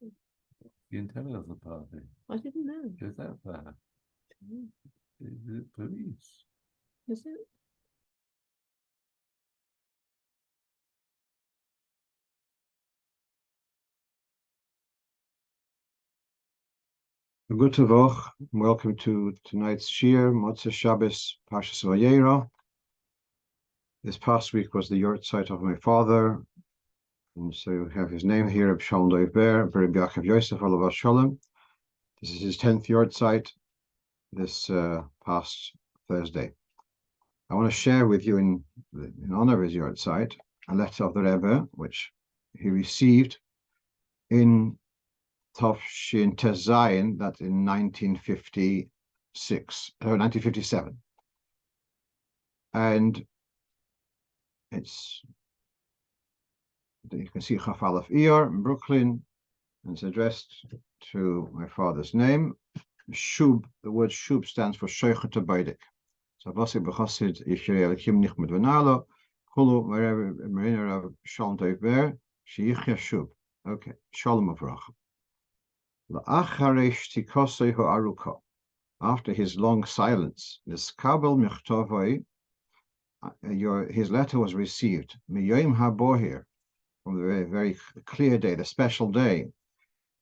You didn't tell us the party. I didn't know. Is that bad? Is it police? Is it? Good Tavoch, welcome to tonight's Shir, Motzei Shabbos, Parshas Vayera. This past week was the yahrzeit of my father, and so we have his name here, Shalom Doiver, Berib Yaakov Yosef, Olav Shalom. This is his 10th yahrzeit this past Thursday. I want to share with you, in honor of his yahrzeit, a letter of the Rebbe, which he received in Tafshin Tezayin, that's in 1957. And it's, you can see Chaf Aleph Iyar in Brooklyn, and it's addressed to my father's name. Shub, the word Shub stands for Shoichet Abaydik. So Vasi B'Chasid Yishrei Elikim Nichmed V'Nalo, Chulu Marina Rav Shalom Doiver, Sheyichya Shub. Okay, Shalom Avracha. After his long silence, his letter was received from the very, very clear day, the special day.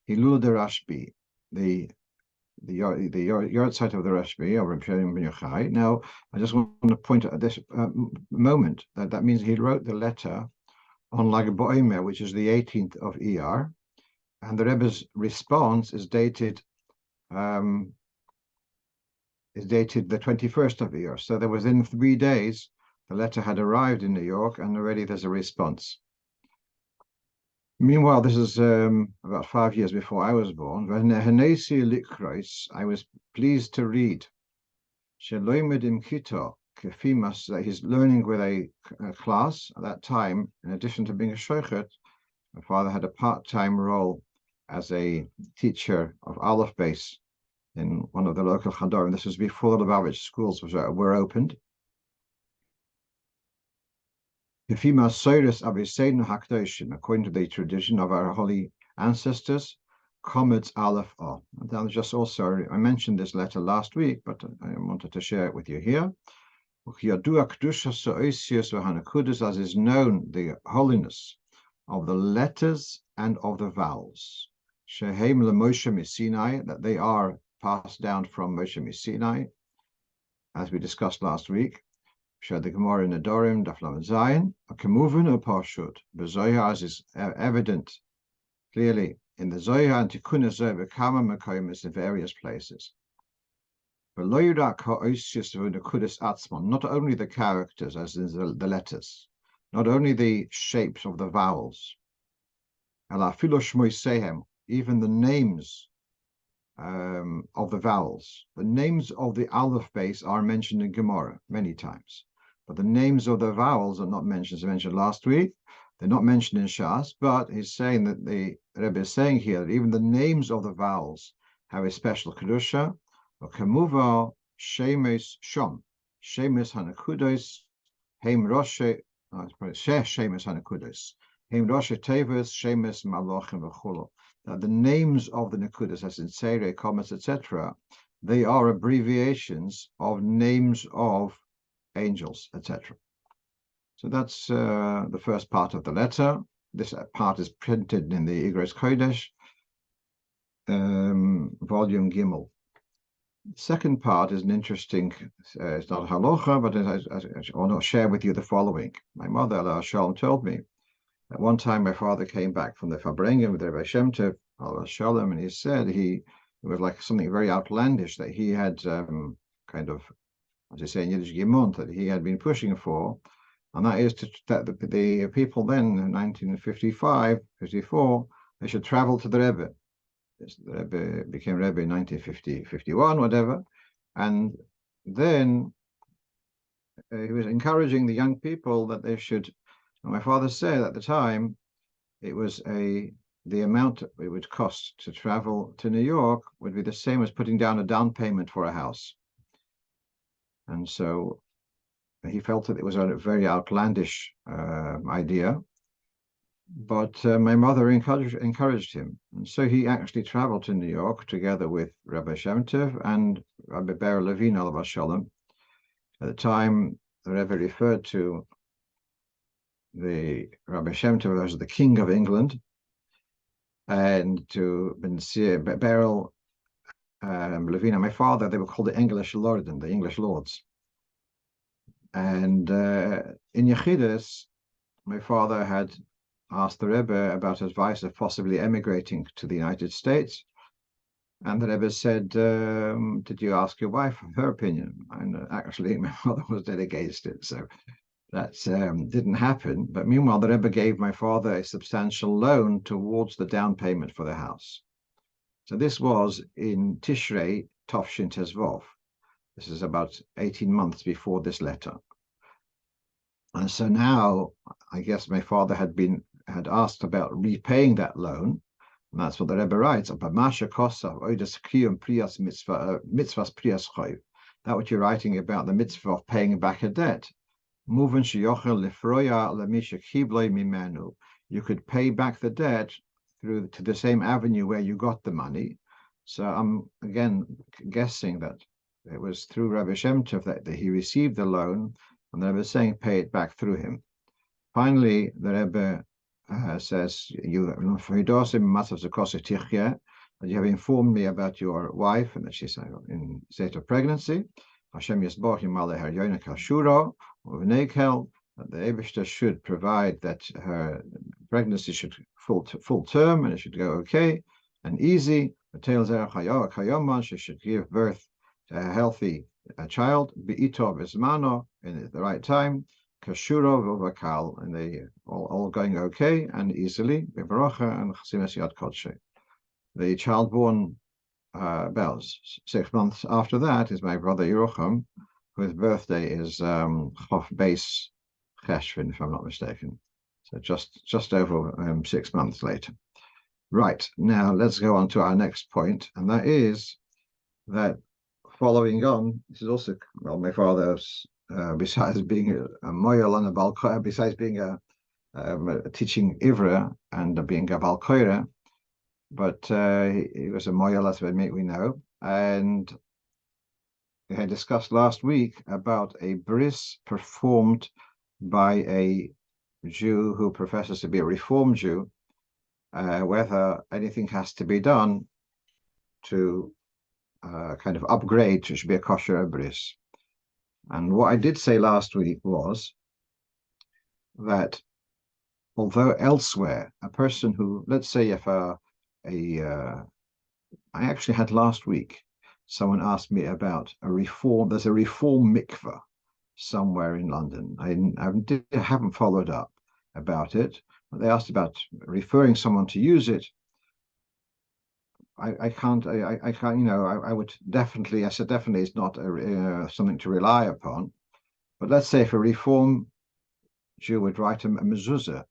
Hilul de Rashbi, the yahrzeit of the Rashbi of Reb Shimon ben Yochai. Now, I just want to point out at this moment that means he wrote the letter on Lag BaOmer, which is the 18th of Iyar. And the Rebbe's response is dated the 21st of Iyar. So there was in 3 days, the letter had arrived in New York, and already there's a response. Meanwhile, this is about 5 years before I was born. I was pleased to read that he's learning with a class at that time. In addition to being a shochet, my father had a part-time role as a teacher of Aleph base in one of the local Chadorim. This was before the Lubavitch schools were opened. According to the tradition of our holy ancestors, Komets Aleph O. And that was just also, I mentioned this letter last week, but I wanted to share it with you here. As is known, the holiness of the letters and of the vowels. Shehem leMoshe Sinai, that they are passed down from Moshe Sinai, as we discussed last week. The Gemara in Adorim, Daf Lamed Zayin, Kemuven Upashut, Bezoyar, as is evident clearly in the Zohar and Tikkun Zohar, Kama Makomis in various places. But not only the characters, as in the letters, not only the shapes of the vowels, even the names of the vowels. The names of the Aleph base are mentioned in Gemara many times, but the names of the vowels are not mentioned. As I mentioned last week, they're not mentioned in Shas, but he's saying that the Rebbe is saying here that even the names of the vowels have a special kedusha. Kamuva shemes shom, shemes hanakudos, heim roshe, shemes hanakudos, heim roshe tevus, shemes malochim v'chulo. That the names of the nakudas, as in Seirei, Komas, etc., they are abbreviations of names of angels, etc. So that's the first part of the letter. This part is printed in the Igros Kodesh, volume Gimel. The second part is an interesting, it's not halacha, but I want to share with you the following. My mother, Allah Shalom, told me at one time my father came back from the Farbrengen with the Rebbe Shem Tov, Allah Shalom, and he said it was like something very outlandish that he had kind of, as they say in Yiddish, Gimont, that he had been pushing for, and that is that the people then in 1955, 54, they should travel to the Rebbe. The Rebbe became Rebbe in 1950, 51, whatever, and then he was encouraging the young people that they should. My father said at the time it was the amount it would cost to travel to New York would be the same as putting down a down payment for a house, and so he felt that it was a very outlandish idea. But my mother encouraged him. And so he actually traveled to New York together with Rabbi Shem Tov and Rabbi Ber Levine, alav shalom. At the time, the Rebbe referred to the Rabbi Shem Tov as the King of England, and to Beryl Levine, my father, they were called the English Lorden, the English Lords. And in Yechidus, my father had asked the Rebbe about advice of possibly emigrating to the United States. And the Rebbe said, did you ask your wife her opinion? And actually, my father was dead against it. So that didn't happen. But meanwhile, the Rebbe gave my father a substantial loan towards the down payment for the house. So this was in Tishrei Tovshin Tezvov. This is about 18 months before this letter. And so now, I guess my father had asked about repaying that loan. And that's what the Rebbe writes. That what you're writing about, the mitzvah of paying back a debt. You could pay back the debt through to the same avenue where you got the money. So I'm again guessing that it was through Rabbi Shem Tov that he received the loan, and the Rebbe is saying pay it back through him. Finally, the Rebbe says, you have informed me about your wife and that she's in state of pregnancy. Hashem Yisboch Yimale Her Yonik Hashuro, that the Eibishter should provide that her pregnancy should full term and it should go okay and easy. She should give birth to a healthy child, Be'ito Bismano, in the right time, Kashuro Vovakal, and they all going okay and easily, Bevaracha and Chasimas Yad Kodshe. The child born about 6 months after that is my brother Yerucham, whose birthday is Chof Beis Cheshvan, if I'm not mistaken. So just over 6 months later. Right, now let's go on to our next point, and that is that following on, this is also, well, my father's, besides being a moyal and a balkoira, besides being a teaching Ivra and being a balkoira, but he was a moyal, as we know, and we had discussed last week about a bris performed by a Jew who professes to be a Reform Jew, whether anything has to be done to kind of upgrade to be a kosher bris. And what I did say last week was that although elsewhere, a person who, let's say if I actually had last week, someone asked me about a reform, there's a reform mikveh somewhere in London. I haven't followed up about it, but they asked about referring someone to use it. I can't, I would definitely, I said definitely it's not something to rely upon. But let's say if a Reform Jew would write a mezuzah,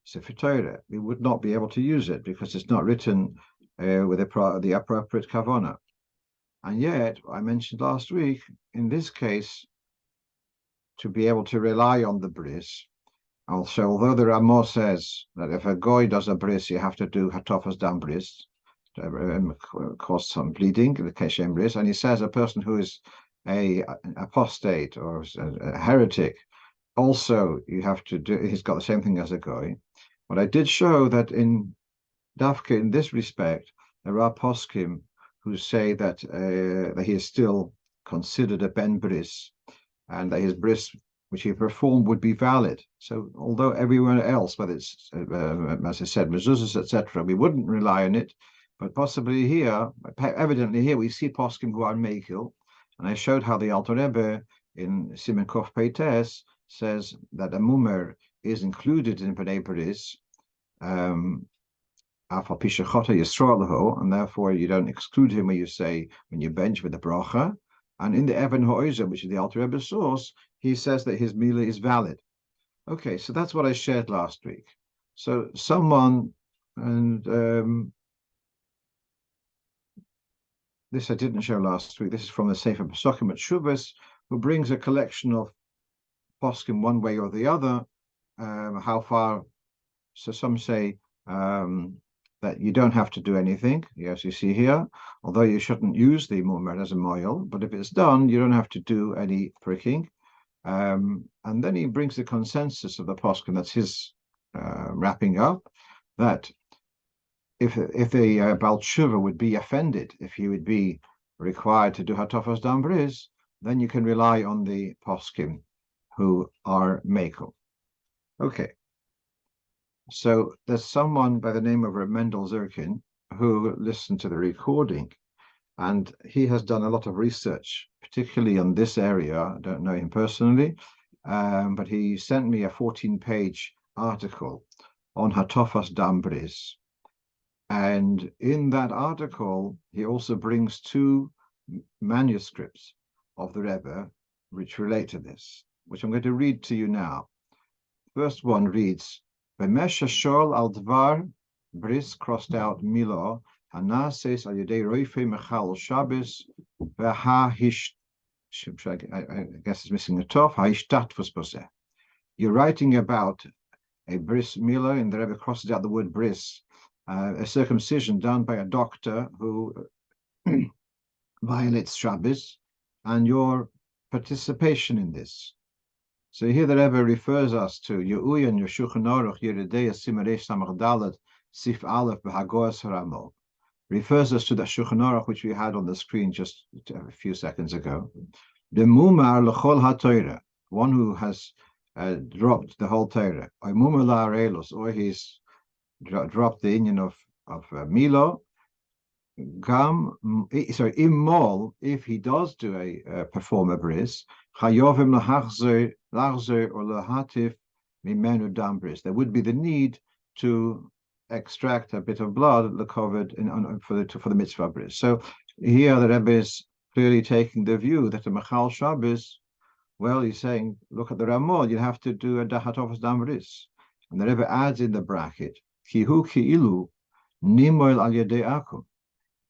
Sefer Torah, we would not be able to use it because it's not written with the appropriate kavanah. And yet, I mentioned last week, in this case, to be able to rely on the bris. Also, although the Ramah says that if a goy does a bris, you have to do hatofas dam bris, to cause some bleeding, the keshem bris, and he says a person who is an apostate or a heretic, also you have to do, he's got the same thing as a goy. But I did show that in Dafka, in this respect, there are poskim who say that he is still considered a ben bris, and that his bris which he performed would be valid. So although everywhere else, whether it's, as I said, mezuzahs, etc., we wouldn't rely on it, but possibly here, evidently here, we see poskim who are meikil, and I showed how the Alter Rebbe in Siman Kof Peites says that a mumer is included in Bnei Bris, and therefore you don't exclude him when you say, when you bench with the bracha. And in the Even Ha'ozer, which is the Alter Rebbe's source, he says that his milah is valid. Okay, so that's what I shared last week. So someone, and this I didn't show last week, this is from the Sefer Pesukim at Shuvas, who brings a collection of poskim one way or the other, how far So some say that you don't have to do anything, as you see here, although you shouldn't use the mu'mar as a moil, but if it's done, you don't have to do any pricking. And then he brings the consensus of the poskim, that's his wrapping up, that if the Baal Tshuva would be offended, if he would be required to do Hatofas Dam Bris, then you can rely on the poskim who are Mekel. Okay. So there's someone by the name of Reb Mendel Zirkin who listened to the recording, and he has done a lot of research, particularly on this area. I don't know him personally, but he sent me a 14-page article on Hatofas Dam Bris. And in that article, he also brings two manuscripts of the Rebbe which relate to this, which I'm going to read to you now. First one reads, B'mesha shol al dvar bris crossed out milo hanases al yedei roife mechal Shabbos v'ha hish. I guess it's missing a tof. Ha'ishtatfus poseh. You're writing about a bris milo, and the Rebbe crosses out the word bris, a circumcision done by a doctor who violates Shabbos, and your participation in this. So here the Rebbe refers us to Ye'uy and Shulchan Aruch Yeridei Simaresh Samach Dalet Sif Aleph B'Hagoas Haramo. Refers us to the Shulchan Aruch which we had on the screen just a few seconds ago. The Mumar L'Chol HaTorah, one who has dropped the whole Torah, or Mumar La'arelos, or he's dropped the union of Milo. Gam, sorry, Imol, if he does do a perform a bris, Chayovim lahachzer or lahatif mimenu dam bris. There would be the need to extract a bit of blood, the covered for the mitzvah bris. So here the Rebbe is clearly taking the view that the Machal Shabbos, well, he's saying, look at the Ramah, you have to do a dahatofas dam bris. And the Rebbe adds in the bracket, Kihu ki'ilu nimoil al yedei akum.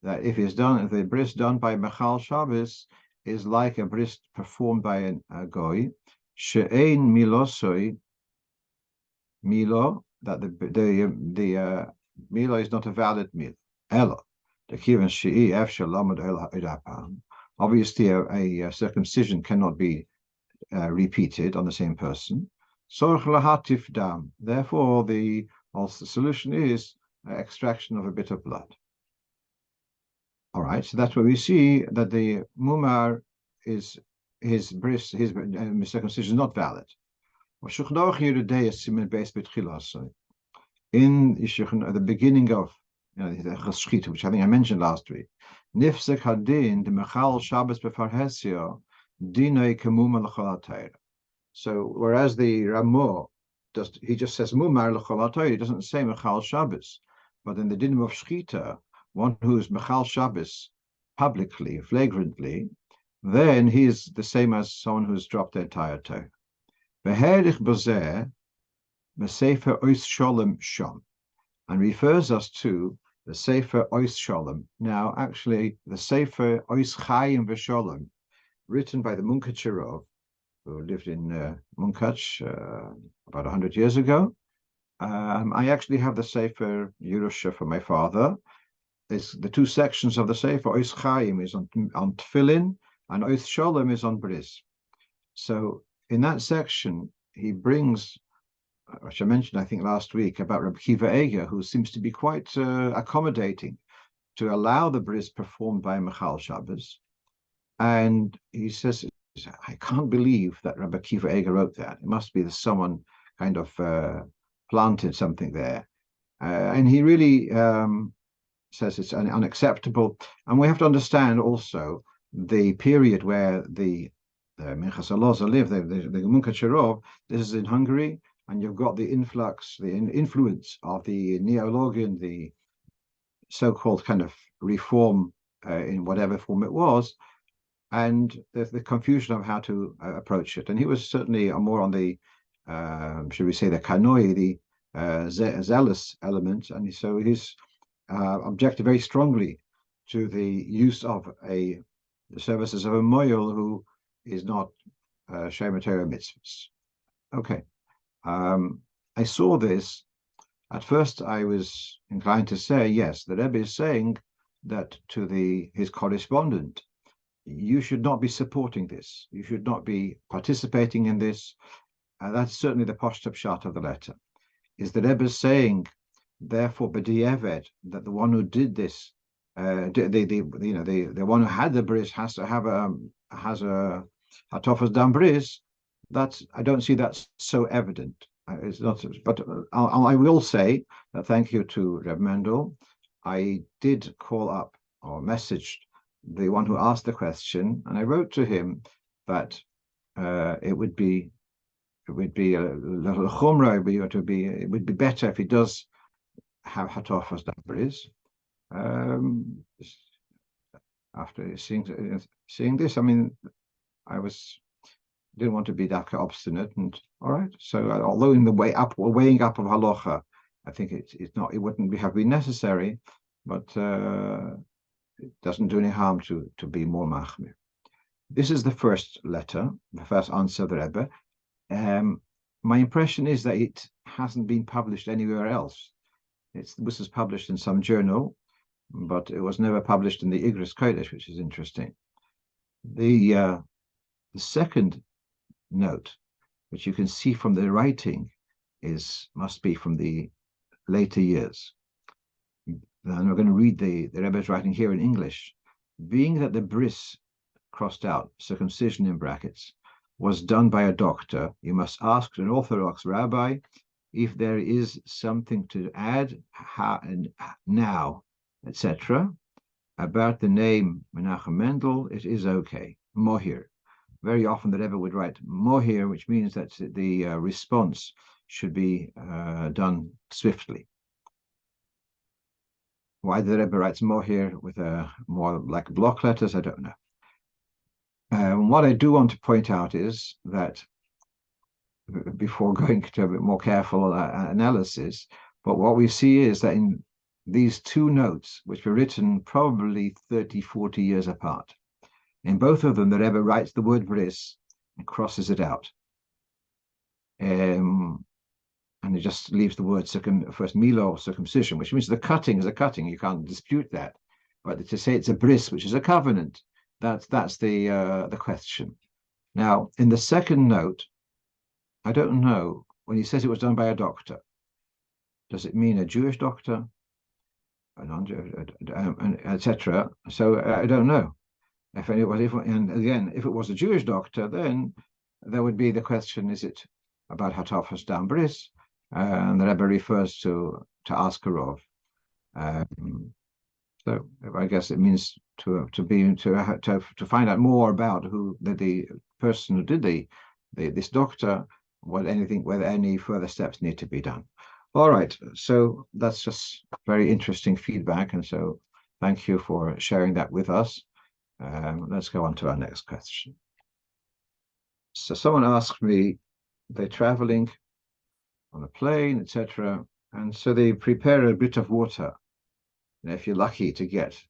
That if the bris done by Machal Shabbos is like a bris performed by a goy, she'ein milosoi milo, that the milo is not a valid milo. Elo, the kivan she'i efshel lamud el ha'irapam. Obviously, a circumcision cannot be repeated on the same person. Sorch lahatif dam. Therefore, the solution is extraction of a bit of blood. All right, so that's where we see that the mumar is his circumcision is not valid. In the beginning of the Chashchita, which I think I mentioned last week, Nifsek Hadin, the Mechal Shabbos Befarhesio, Dinoi Kemuma L'Chol. So whereas the Ramah he just says Mumar L'Chol, he doesn't say Mechal Shabbos, but in the Din of Shchita, one who's Mechal Shabbos publicly, flagrantly, then he is the same as someone who's dropped the entire Torah. Beherich Bozeh, Mesefer Ois Sholem Shom, and refers us to the Sefer Ois Sholem. Now, actually, the Sefer Ois Chaim V'Sholem, written by the Munkach, who lived in Munkach about 100 years ago. I actually have the Sefer Yerusha for my father. It's the two sections of the Sefer. Ois Chaim is on Tefillin, and Ois Sholem is on Bris. So in that section, he brings, which I mentioned, I think, last week, about Rabbi Kiva Eger, who seems to be quite accommodating to allow the Bris performed by Mechal Shabbos. And he says, I can't believe that Rabbi Kiva Eger wrote that. It must be that someone kind of planted something there. And he really says it's unacceptable. And we have to understand also the period where the Minchas Aloza lived, the Munkach. This is in Hungary, and you've got the influx, the influence of the Neologian, the so-called kind of reform in whatever form it was, and the confusion of how to approach it. And he was certainly more on the, should we say, the kanoi, the zealous element, and so he's objected very strongly to the use of the services of a moyel who is not Shemitah mitzvahs. Okay. I saw this At first, I was inclined to say, yes, the Rebbe is saying that to his correspondent, you should not be supporting this. You should not be participating in this. That's certainly the Pashto Pshat of the letter. Is the Rebbe saying, therefore, b'di'evet, that the one who did this, the one who had the bris has to have a hatofas dam bris? I don't see that so evident. It's not, but I will say that thank you to Reb Mendel. I did call up or messaged the one who asked the question, and I wrote to him that it would be a little chumrah. It would be better if he does have hatofas dabris. After seeing this, I mean, I didn't want to be that obstinate, and all right. So although in the weighing up of halacha, I think it wouldn't have been necessary, but it doesn't do any harm to be more machmir. This is the first letter, the first answer of the Rebbe. My impression is that it hasn't been published anywhere else. This was published in some journal, but it was never published in the Igros Kodesh, which is interesting. The second note, which you can see from the writing, must be from the later years. And we're going to read the Rebbe's writing here in English. Being that the bris, crossed out, circumcision in brackets, was done by a doctor, you must ask an Orthodox rabbi if there is something to add, how and now, etc. About the name Menachem Mendel, it is okay. Mohir. Very often the Rebbe would write mohir, which means that the response should be done swiftly. Why the Rebbe writes mohir with more like block letters, I don't know. What I do want to point out is that, before going to a bit more careful analysis, but what we see is that in these two notes, which were written probably 30, 40 years apart, in both of them, the Rebbe writes the word bris and crosses it out. And it just leaves the word first milo, circumcision, which means the cutting is a cutting. You can't dispute that. But to say it's a bris, which is a covenant, that's the question. Now, in the second note, I don't know, when he says it was done by a doctor, does it mean a Jewish doctor, etc.? So I don't know. If it was a Jewish doctor, then there would be the question: is it about hatafas dam bris? And the Rebbe refers to Askarov. So I guess it means to find out more about who the person who did this doctor, whether any further steps need to be done. All right, so that's just very interesting feedback, and so thank you for sharing that with us. Let's go on to our next question. So someone asked me, they're traveling on a plane, etc., and so they prepare a bit of water. And if you're lucky to get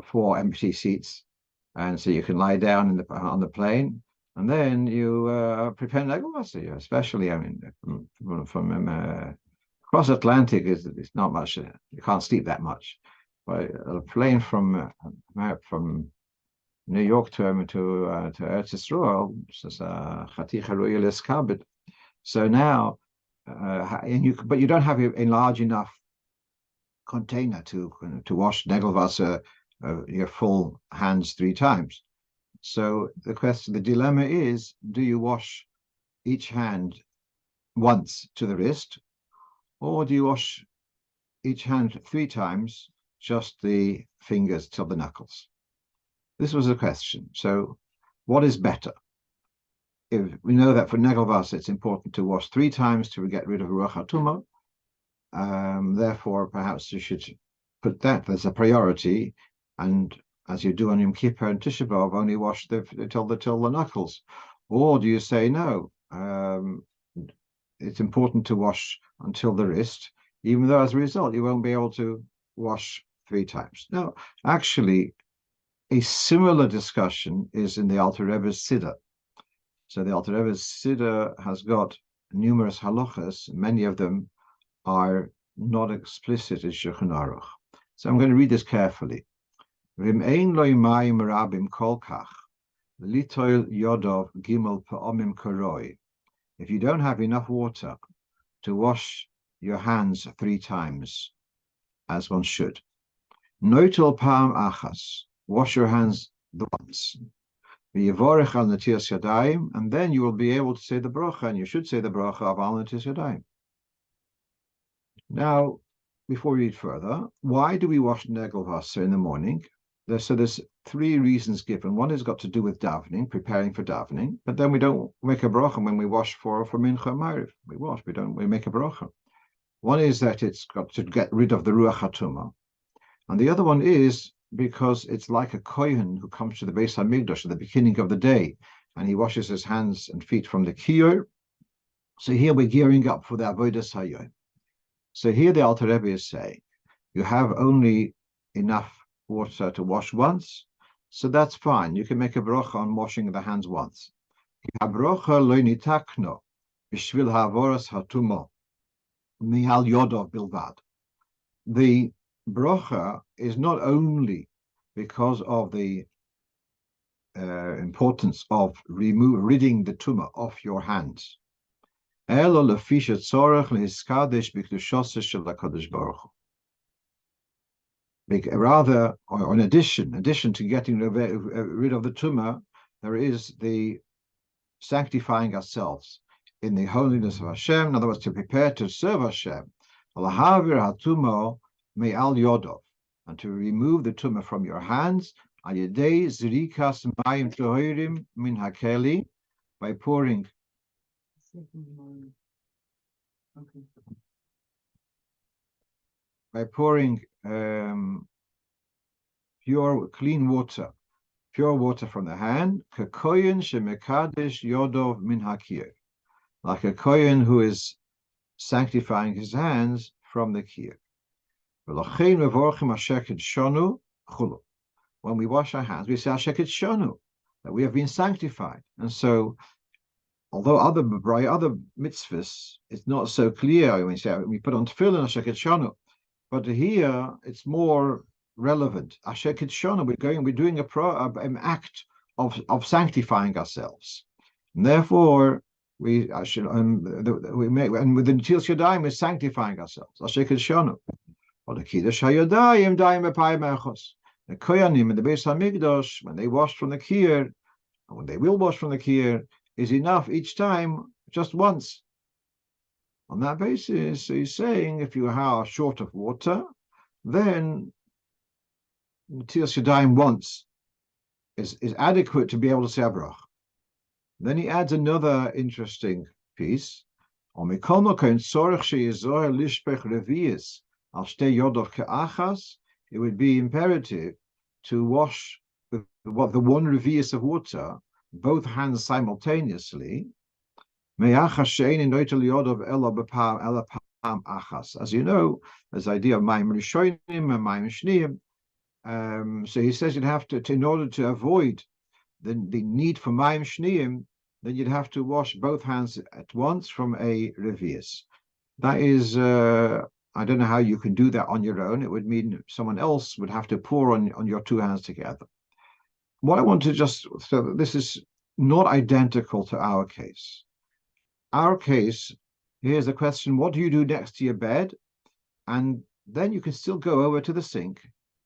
4 empty seats, and so you can lie down on the plane, and then you prepare negavasi, especially, I mean, from across Atlantic is not much. You can't sleep that much. But a plane from New York to Eretz Yisrael, so now, but you don't have a large enough container to wash Negelwasser your full hands 3 times. So the dilemma is: do you wash each hand once to the wrist, or do you wash each hand 3 times, just the fingers till the knuckles? This was a question. So, what is better? If we know that for Negelwasser it's important to wash 3 times to get rid of Ruach HaTumah, therefore perhaps you should put that as a priority, and as you do on Yom Kippur and Tisha B'Av, only wash till the knuckles. Or do you say no? It's important to wash until the wrist, even though as a result you won't be able to wash 3 times. Now, actually, a similar discussion is in the Alter Rebbe's Siddur. So the Alter Rebbe's Siddur has got numerous halachas. Many of them are not explicit in Shulchan Aruch. So I'm going to read this carefully. V'im ein lo mayim rabim kolkach, litoil yodov gimel pa'omim koroi. If you don't have enough water to wash your hands 3 times, as one should, noitel pa'am achas, wash your hands once. V'yivorech al netilas yadayim, and then you will be able to say the bracha, and you should say the bracha of al netilas yadayim. Now, before we read further, why do we wash negel vasa in the morning? There's 3 reasons given. One has got to do with davening, preparing for davening, but then we don't make a bracha when we wash for mincha and ma'ariv. We make a bracha. One is that it's got to get rid of the ruach hatuma, and the other one is because it's like a kohen who comes to the Beis Hamikdash at the beginning of the day, and he washes his hands and feet from the kiyur. So here we're gearing up for the avodas hayom. So here the Alter Rebbe is saying, you have only enough water to wash once, so that's fine. You can make a bracha on washing the hands once. Habrocha lo nitakno b'shvil ha'avoras hatumo mi'al yodov bilvad. The bracha is not only because of the importance of ridding the tumah off your hands. Rather, in addition to getting rid of the tumah, there is the sanctifying ourselves in the holiness of Hashem. In other words, to prepare to serve Hashem. And to remove the tumah from your hands, by pouring pure, clean water, from the hand, like a kohen who is sanctifying his hands from the kiyur. When we wash our hands, we say Asheket Shonu, that we have been sanctified. And so, although other mitzvahs, it's not so clear when we say we put on tefillin Asheket Shonu, but here it's more relevant. Asheket Shonu, we're doing an act of sanctifying ourselves. And therefore, we make, and with the Netilas Yadayim, we're sanctifying ourselves. Asheket Shonu. Or the Kiddush HaYadayim Dayim B'Payim Echos. The Koyanim in the Beis Hamikdash, when they wash from the kiyur, and when they will wash from the kiyur, is enough each time, just once. On that basis, he's saying if you are short of water, then Netilas Yadayim once is adequate to be able to say a bracha. Then he adds another interesting piece. It would be imperative to wash the 1 revius of water, both hands simultaneously. As you know, there's the idea of Mayim Rishonim and Mayim Shniyim. So he says you'd have to, in order to avoid the need for Mayim Shniyim, then you'd have to wash both hands at once from a revius. That is, I don't know how you can do that on your own. It would mean someone else would have to pour on your 2 hands together. What I want to so this is not identical to our case. Our case, here's the question, what do you do next to your bed? And then you can still go over to the sink.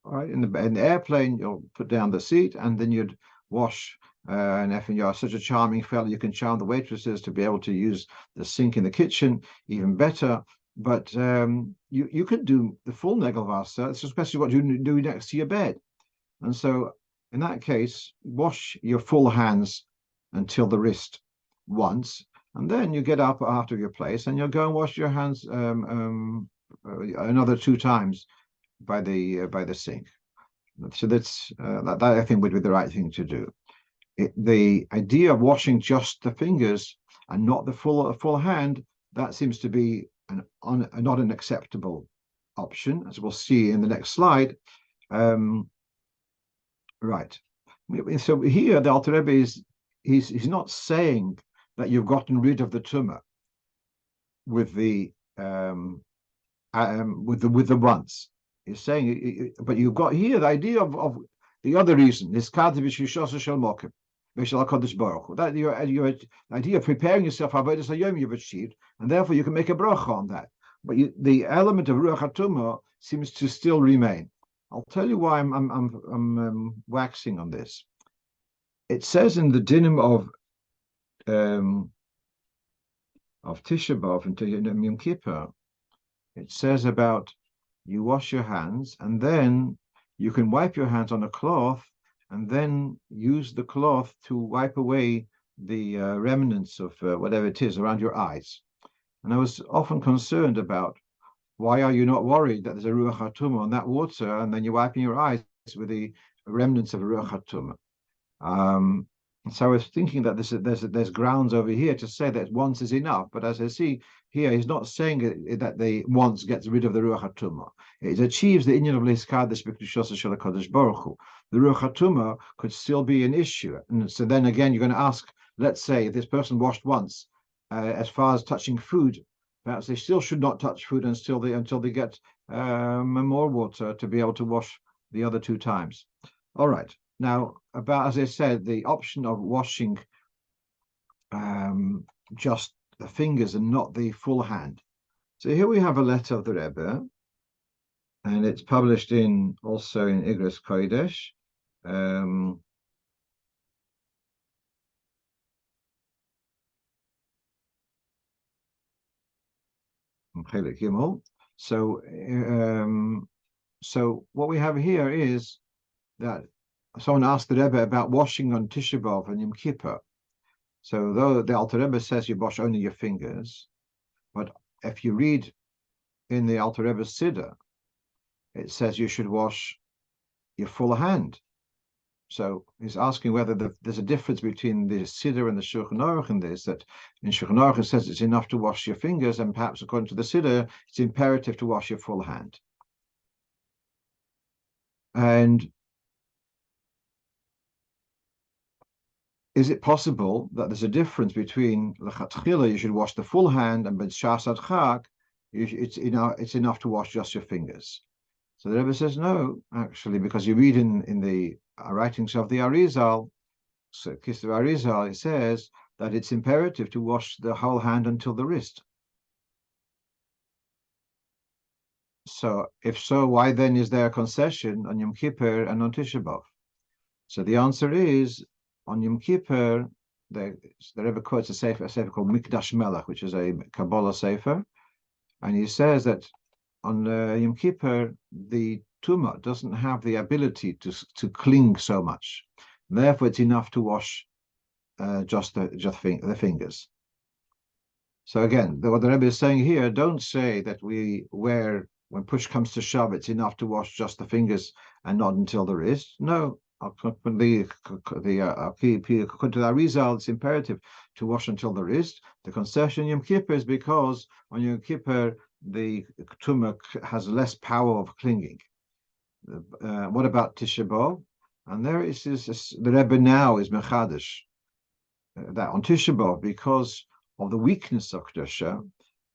All right, in the airplane, you'll put down the seat and then you'd wash. And if you're such a charming fellow, you can charm the waitresses to be able to use the sink in the kitchen, even better. But you could do the full negel vasa, especially what you do next to your bed. And so in that case, wash your full hands until the wrist once, and then you get up after your place and you'll go and wash your hands another 2 times by the sink. So that I think would be the right thing to do. The idea of washing just the fingers and not the full hand, that seems to be not an acceptable option, as we'll see in the next slide. Right. So here the Alter Rebbe he's not saying that you've gotten rid of the tumah with the with the once. He's saying, but you've got here the idea of the other reason is that your idea of preparing yourself avodas hayom you've achieved, and therefore you can make a bracha on that. But the element of ruach hatumah seems to still remain. I'll tell you why I'm waxing on this. It says in the dinim of Tisha B'av and Yom Kippur, it says about you wash your hands and then you can wipe your hands on a cloth and then use the cloth to wipe away the remnants of whatever it is around your eyes. And I was often concerned about why are you not worried that there's a Ruach HaTumah on that water and then you're wiping your eyes with the remnants of a Ruach HaTumah. So I was thinking that there's grounds over here to say that once is enough, but as I see here, he's not saying that the once gets rid of the Ruach HaTumah. It achieves the inyan of Leiskadish B'Kedushos Shel HaKadosh Baruch Hu. The Ruach HaTumah could still be an issue, and so then again you're going to ask, let's say if this person washed once, as far as touching food, perhaps they still should not touch food until they get more water to be able to wash the other two times. All right. Now, about, as I said, the option of washing just the fingers and not the full hand. So here we have a letter of the Rebbe, and it's published also in Igros Kodesh. So what we have here is that someone asked the Rebbe about washing on Tisha B'av and Yom Kippur. So though the Alter Rebbe says you wash only your fingers, but if you read in the Alter Rebbe's Siddur, it says you should wash your full hand. So he's asking whether there's a difference between the Siddur and the Shulchan Aruch in this, that in Shulchan Aruch it says it's enough to wash your fingers, and perhaps according to the Siddur, it's imperative to wash your full hand. And is it possible that there's a difference between L'chatchila, you should wash the full hand, and B'Shas Adchak, it's enough to wash just your fingers? So the Rebbe says no, actually, because you read in the writings of the Arizal, so Kislev Arizal, it says that it's imperative to wash the whole hand until the wrist. So if so, why then is there a concession on Yom Kippur and on Tisha B'av? So the answer is, on Yom Kippur, the Rebbe quotes a sefer called Mikdash Melech, which is a Kabbalah sefer, and he says that on Yom Kippur, the tumah doesn't have the ability to cling so much. Therefore, it's enough to wash just the fingers. So again, what the Rebbe is saying here, don't say that when push comes to shove, it's enough to wash just the fingers and not until the wrist. No, according to the Arizal, it's imperative to wash until the wrist. The concession Yom Kippur is because on Yom Kippur, the tumah has less power of clinging. What about Tisha B'av? And there is the Rebbe now is mechadish that on Tisha B'av, because of the weakness of kedusha,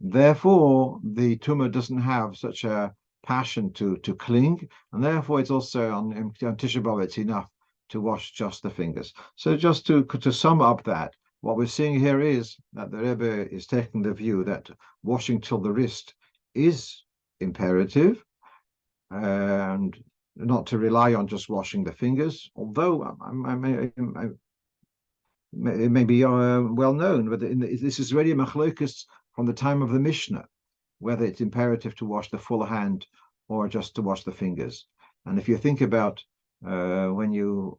therefore the tumah doesn't have such a passion to cling, and therefore it's also on Tisha B'av it's enough to wash just the fingers. So just to sum up that, what we're seeing here is that the Rebbe is taking the view that washing till the wrist is imperative, and not to rely on just washing the fingers, although it may be well known, but this is already a machlokas from the time of the Mishnah, whether it's imperative to wash the full hand or just to wash the fingers. And if you think about when you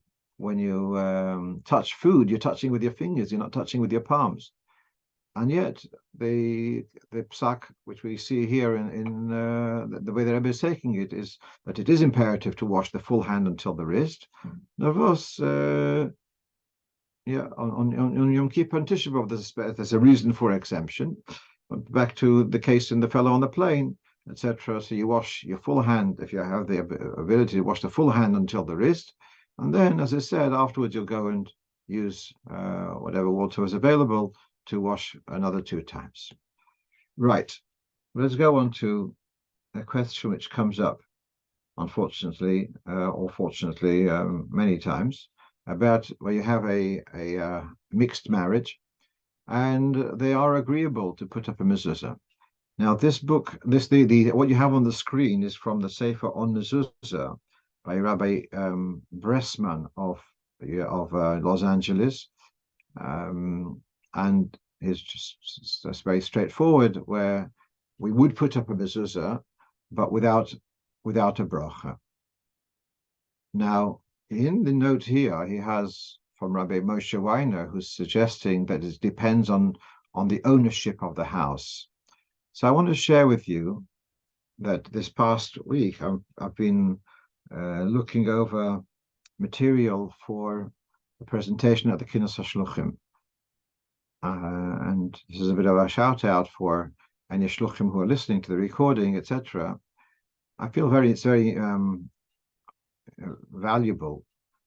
touch food, you're touching with your fingers, you're not touching with your palms. And yet the psak, which we see here in the way the Rebbe is taking it, is that it is imperative to wash the full hand until the wrist. Nervous, on Yom Kippur and Tisha B'av, there's a reason for exemption. But back to the case in the fellow on the plane, etc. So you wash your full hand if you have the ability to wash the full hand until the wrist, and then, as I said, afterwards you'll go and use whatever water is available to wash another 2 times. Right. Let's go on to a question which comes up, unfortunately, or fortunately, many times, about where you have a mixed marriage, and they are agreeable to put up a mezuzah. Now, this book, the what you have on the screen is from the Sefer on Mezuzah by Rabbi Bressman of Los Angeles, and it's just very straightforward, where we would put up a mezuzah, but without a bracha. Now, in the note here, he has from Rabbi Moshe Weiner, who's suggesting that it depends on the ownership of the house. So I want to share with you that this past week I've been looking over material for the presentation at the Kinos HaShluchim. And this is a bit of a shout out for any shluchim who are listening to the recording, etc. I feel it's very valuable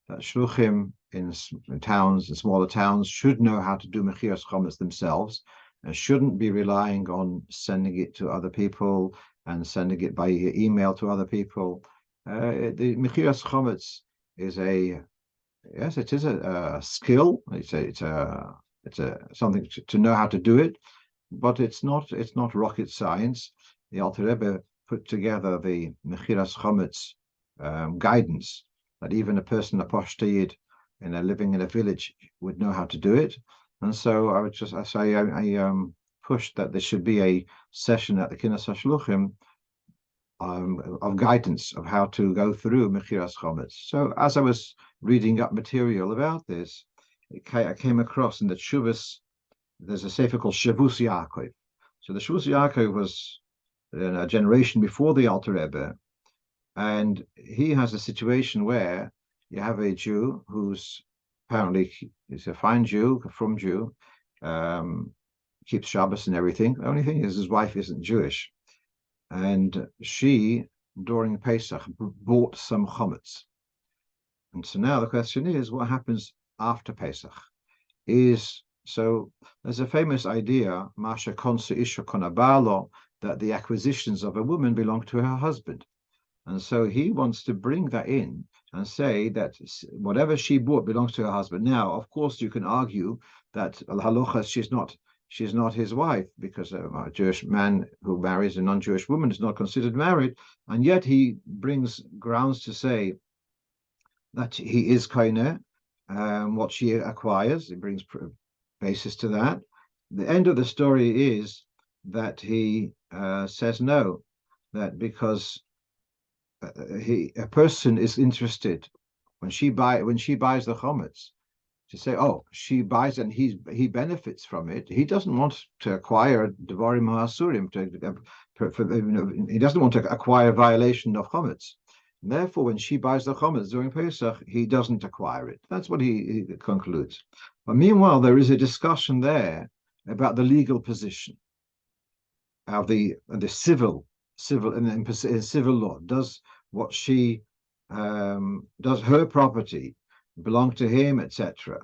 that shluchim in towns, in smaller towns, should know how to do mechiras chometz themselves, and shouldn't be relying on sending it to other people and sending it by email to other people. The mechiras chometz is it is a skill. It's something to know how to do it, but it's not rocket science. The Alter Rebbe put together the mechiras chometz guidance that even a person, a poshtayid, living in a village, would know how to do it. And so I pushed that there should be a session at the Kinos HaShluchim of guidance of how to go through mechiras chometz. So as I was reading up material about this, I came across in the Tshuvas, there's a sefer called Shavus Yaakov. So the Shavus Yaakov was a generation before the Alter Rebbe, and he has a situation where you have a Jew who's apparently is a fine Jew, a frum Jew, keeps Shabbos and everything. The only thing is his wife isn't Jewish, and she, during Pesach, bought some chometz. And so now the question is, what happens after Pesach? So there's a famous idea, Masha Konsa Isha Konabalo, that the acquisitions of a woman belong to her husband. And so he wants to bring that in and say that whatever she bought belongs to her husband. Now, of course, you can argue that al-halacha, she's not his wife, because a Jewish man who marries a non-Jewish woman is not considered married. And yet he brings grounds to say that he is kaineh, what she acquires. He brings basis to that. The end of the story is that he says no, that because a person is interested when she buys the chometz, to say, oh, she buys and he benefits from it. He doesn't want to acquire devarim ha'asurim. He doesn't want to acquire violation of chometz. And therefore, when she buys the chometz during Pesach, he doesn't acquire it. That's what he concludes. But meanwhile, there is a discussion there about the legal position of the civil in civil law. Does what she does her property belong to him, etc.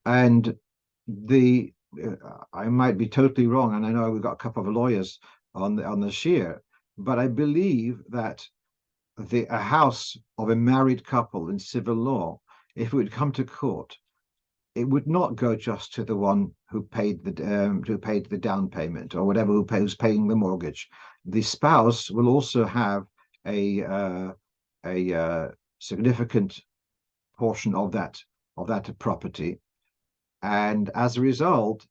And I might be totally wrong, and I know we've got a couple of lawyers on the shir, but I believe that a house of a married couple in civil law, if it would come to court, it would not go just to the one who paid the down payment or whatever, who's paying the mortgage. The spouse will also have a significant portion of that property, and as a result,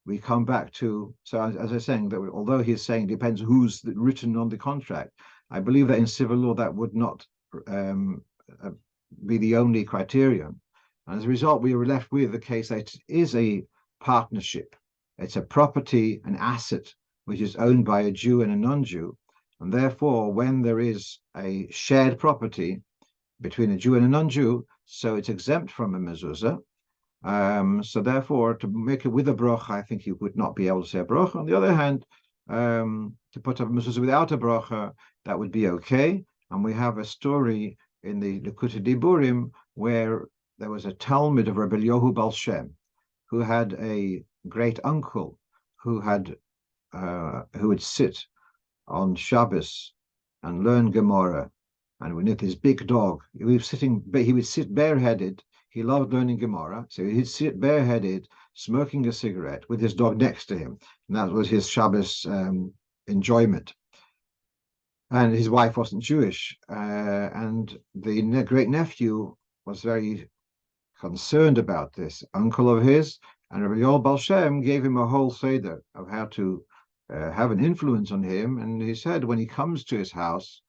we come back to, so as I was saying, that although he's saying it depends who's written on the contract, I believe that in civil law that would not be the only criterion. And as a result, we are left with the case that it is a partnership. It's a property, an asset, which is owned by a Jew and a non-Jew. And therefore, when there is a shared property between a Jew and a non-Jew, so it's exempt from a mezuzah. So therefore, to make it with a bracha, I think you would not be able to say a bracha. On the other hand, to put up a mezuzah without a bracha, that would be okay. And we have a story in the Likutei Diburim where there was a Talmud of Rabbi Yohu Baal Shem, who had a great uncle who would sit on Shabbos and learn Gemara. And with his big dog, he would sit bareheaded. He loved learning Gemara, so he'd sit bareheaded, smoking a cigarette with his dog next to him, and that was his Shabbos enjoyment. And his wife wasn't Jewish, and the great nephew was very concerned about this uncle of his, and Rabbi Yoel Baal Shem gave him a whole seder of how to have an influence on him. And he said when he comes to his house,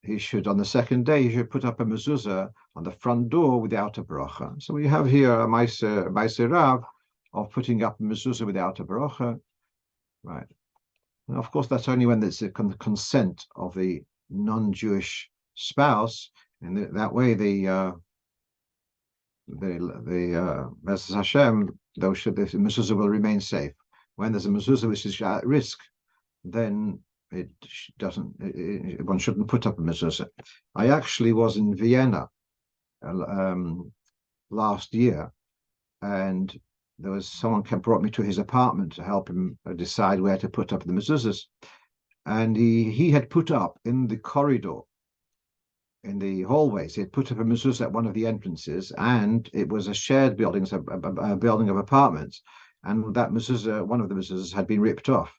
he should, on the second day, he should put up a mezuzah on the front door without a bracha. So we have here a Ma'aser Rav of putting up a mezuzah without a bracha, right? And of course, that's only when there's a consent of the non-Jewish spouse, and that way the Mrs. Hashem, the mezuzah will remain safe. When there's a mezuzah which is at risk, then it doesn't. One shouldn't put up a mezuzah. I actually was in Vienna last year, and there was someone brought me to his apartment to help him decide where to put up the mezuzahs, and he had put up in the corridor, in the hallways, he had put up a mezuzah at one of the entrances, and it was a shared building, so a building of apartments, and that mezuzah, one of the mezuzahs, had been ripped off.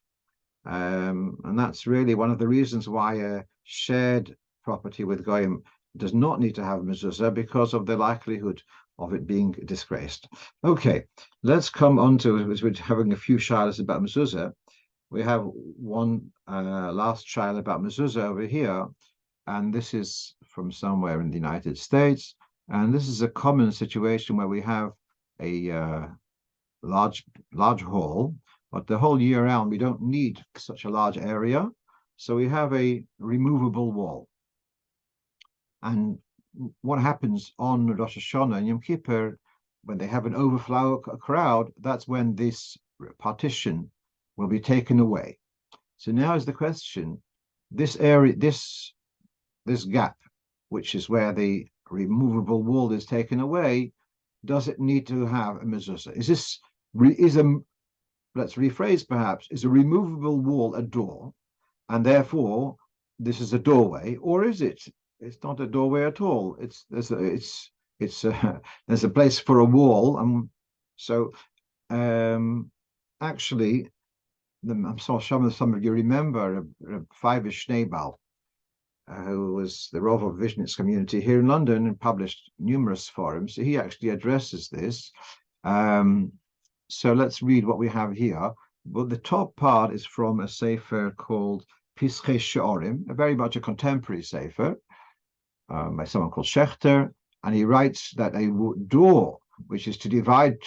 And that's really one of the reasons why a shared property with Goyim does not need to have mezuzah, because of the likelihood of it being disgraced. Okay, let's come on to, we're having a few shilas about mezuzah. We have one last shilah about mezuzah over here, and this is from somewhere in the United States. And this is a common situation where we have a large hall, but the whole year round we don't need such a large area, so we have a removable wall. And what happens on Rosh Hashanah and Yom Kippur, when they have an overflow crowd, that's when this partition will be taken away. So now is the question: this area, this gap, which is where the removable wall is taken away, does it need to have a mezuzah? Let's rephrase perhaps, is a removable wall a door, and therefore this is a doorway, or is it? It's not a doorway at all. There's a place for a wall, and so actually, I'm sure some of you remember Five Schneebal, who was the Rav of Vishnitz community here in London and published numerous forums. So he actually addresses this. So let's read what we have here. Well, the top part is from a sefer called Pischei She'orim, very much a contemporary sefer by someone called Schechter, and he writes that a door, which is to divide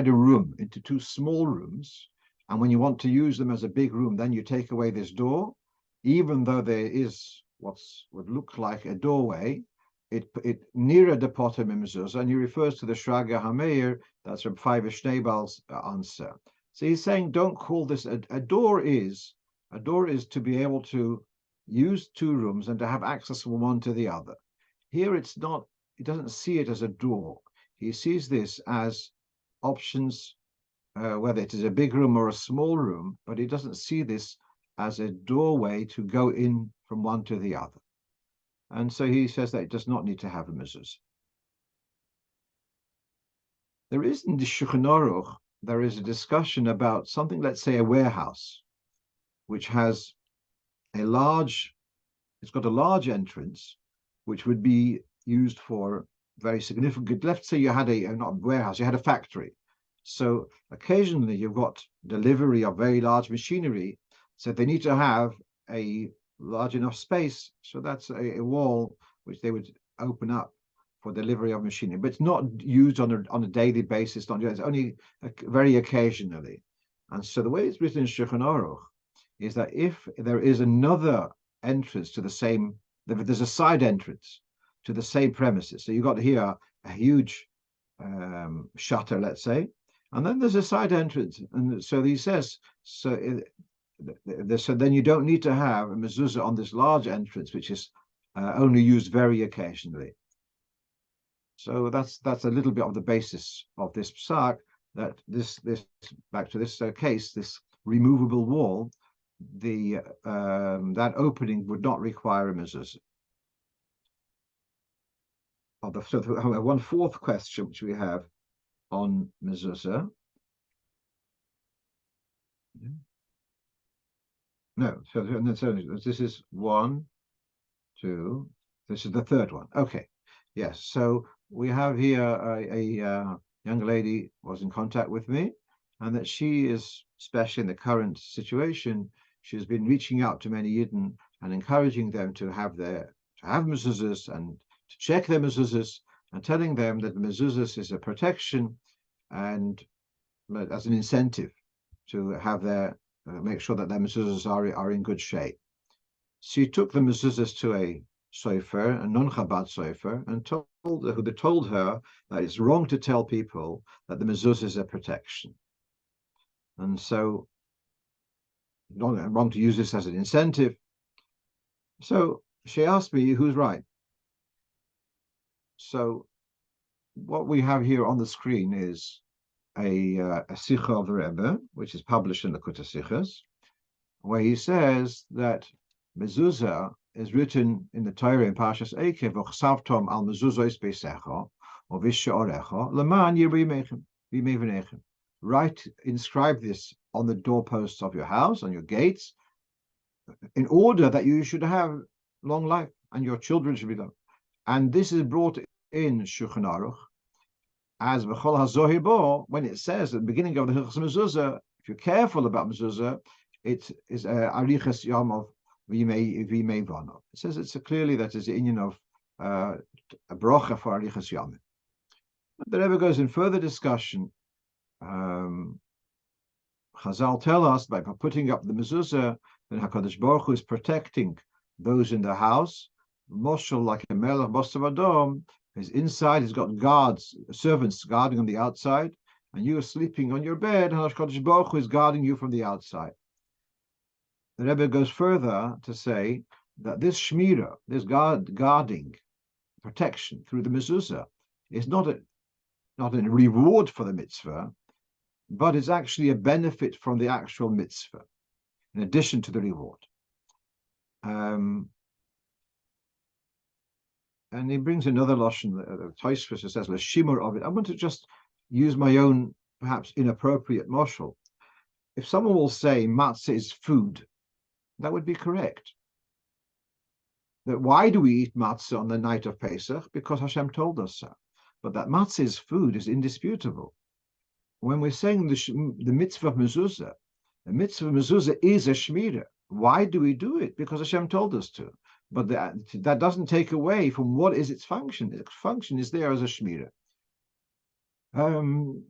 a room into two small rooms, and when you want to use them as a big room, then you take away this door, even though there is what would look like a doorway. It nearer the potem mezuzah, and he refers to the Shraga Hameir. That's from Five Schneebal's answer. So he's saying, don't call this a door. A door is to be able to use two rooms and to have access from one to the other. Here it's not. He doesn't see it as a door. He sees this as options, whether it is a big room or a small room, but he doesn't see this as a doorway to go in from one to the other. And so he says that it does not need to have a mezuzah. There is in the Shulchan Aruch, there is a discussion about something, let's say a warehouse, which has it's got a large entrance, which would be used for very significant, let's say you had not a warehouse, you had a factory. So occasionally you've got delivery of very large machinery, so they need to have a large enough space, so that's a wall which they would open up for delivery of machinery, but it's not used on a daily basis. It's only very occasionally. And so the way it's written in Shulchan Aruch is that if there is another entrance to the same, there's a side entrance to the same premises. So you've got here a huge shutter, let's say, and then there's a side entrance. And so he says, so then you don't need to have a mezuzah on this large entrance, which is only used very occasionally. So that's a little bit of the basis of this psak, that this back to this case, this removable wall, that opening would not require a mezuzah. So one fourth question which we have on mezuzah. No, so this is 1, 2. This is the third one. Okay, yes. So we have here a young lady was in contact with me, and that she is, especially in the current situation, she's been reaching out to many Yidden and encouraging them to have mezuzahs and to check their mezuzahs, and telling them that the mezuzahs is a protection and as an incentive to have make sure that their mezuzahs are in good shape. She took the mezuzahs to a sofer, a non-Chabad sofer, and told her that it's wrong to tell people that the mezuzah is a protection, and so wrong to use this as an incentive. So she asked me who's right. So what we have here on the screen is a Sikha of the Rebbe, which is published in the Kutei Sichos, where he says that mezuzah is written in the Torah in Parshas Eikev, "V'chsavtom al mezuzos beisecha, or v'she'orecha, leman yirei. Write, inscribe this on the doorposts of your house, on your gates, in order that you should have long life and your children should be long. And this is brought in Shulchan Aruch as B'chol HaZohir Bo, when it says at the beginning of the Hilchos Mezuzah, if you're careful about mezuzah, it is arichas yom of v'imei vano. It says it's clearly that is the union of a brocha for arichas yom. The Rebbe goes in further discussion. Chazal tell us by putting up the mezuzah, then Hakadosh Baruch Hu is protecting those in the house. Moshel, like a melech bosav adom, is inside. He's got guards, servants guarding on the outside, and you are sleeping on your bed. Hakadosh Baruch Hu is guarding you from the outside. The Rebbe goes further to say that this shmira, this guarding, protection through the mezuzah, is not a reward for the mitzvah, but it's actually a benefit from the actual mitzvah, in addition to the reward. And he brings another lashon, Tosfos says l'shimur of it. I want to just use my own, perhaps inappropriate mashal. If someone will say matzah is food, that would be correct. That why do we eat matzah on the night of Pesach? Because Hashem told us so. But that matzah is food is indisputable. When we're saying the mitzvah of mezuzah, the mitzvah of mezuzah is a shmira. Why do we do it? Because Hashem told us to. But that doesn't take away from what is its function. Its function is there as a shmira.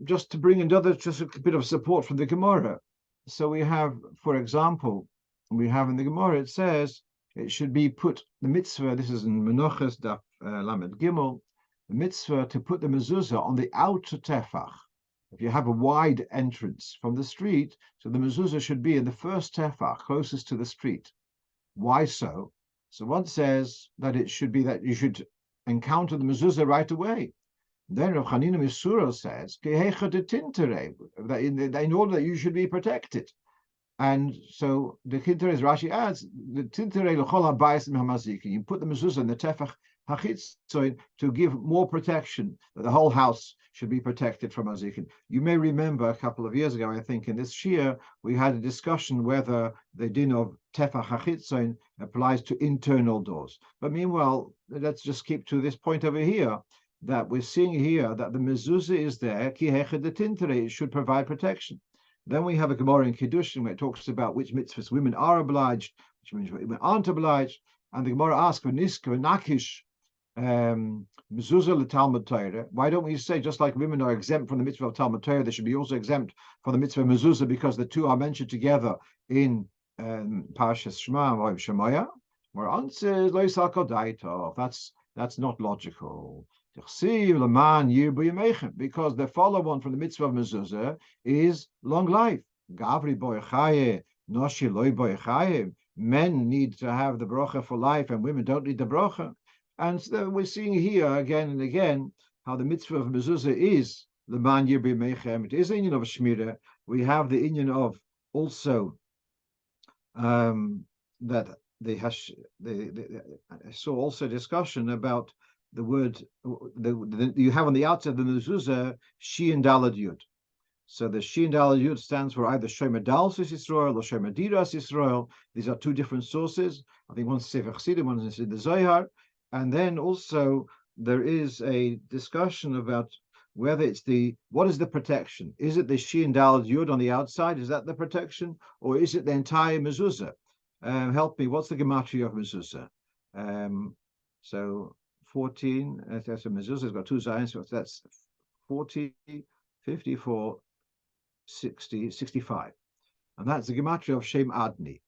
Just to bring just a bit of support from the Gemara. So we have, for example, in the Gemara, it says it should be put, the mitzvah, this is in Menachos, Daf Lamed Gimel, the mitzvah to put the mezuzah on the outer tefach. If you have a wide entrance from the street, so the mezuzah should be in the first tefach, closest to the street. Why so? So one says that it should be that you should encounter the mezuzah right away. Then Rav Chanina Misura says, that in order that you should be protected. And so the Kinteres, Rashi adds, the Tintere l'chol habayis mehamazik. You put the mezuzah in the tefach hachitzoin to give more protection, that the whole house should be protected from azikin. You may remember a couple of years ago, I think, in this shir, we had a discussion whether the din of tefach hachitzoin applies to internal doors. But meanwhile, let's just keep to this point over here, that we're seeing here that the mezuzah is there, ki hechad the tintere, it should provide protection. Then we have a Gemara in Kiddushin where it talks about which mitzvahs women are obliged, which means women aren't obliged. And the Gemara asks for Niska, Nakish, Mezuzah l'Talmud Torah. Why don't we say, just like women are exempt from the mitzvah of Talmud Torah, they should be also exempt from the mitzvah of Mezuzah, because the two are mentioned together in Parshas Shema or Shemaya? Where answers Lo Yisakal Daitov. That's not logical. Because the follow-on from the mitzvah of mezuzah is long life. Gavri boyechaye, noshi loy boyechaye. Men need to have the brocha for life, and women don't need the brocha. And so we're seeing here again and again how the mitzvah of mezuzah is the man yir b'yemechem. It is the inyan of shmira. We have the inyan of also that I saw also discussion about the word you have on the outside of the mezuzah Shin Dalad Yud. So the Shin Dalad Yud stands for either Shomer Dalsis Yisrael or Shomer Diras Yisrael. These are two different sources. I think one's Sefer Chassidim, one is in the Zohar. And then also there is a discussion about whether it's what is the protection? Is it the Shin Dalad Yud on the outside? Is that the protection? Or is it the entire mezuzah? Help me, what's the gematria of mezuzah? So 14, that's a mezuzah, it's got two zayins, so that's 40, 54, 60, 65. And that's the gematria of Shem Adni.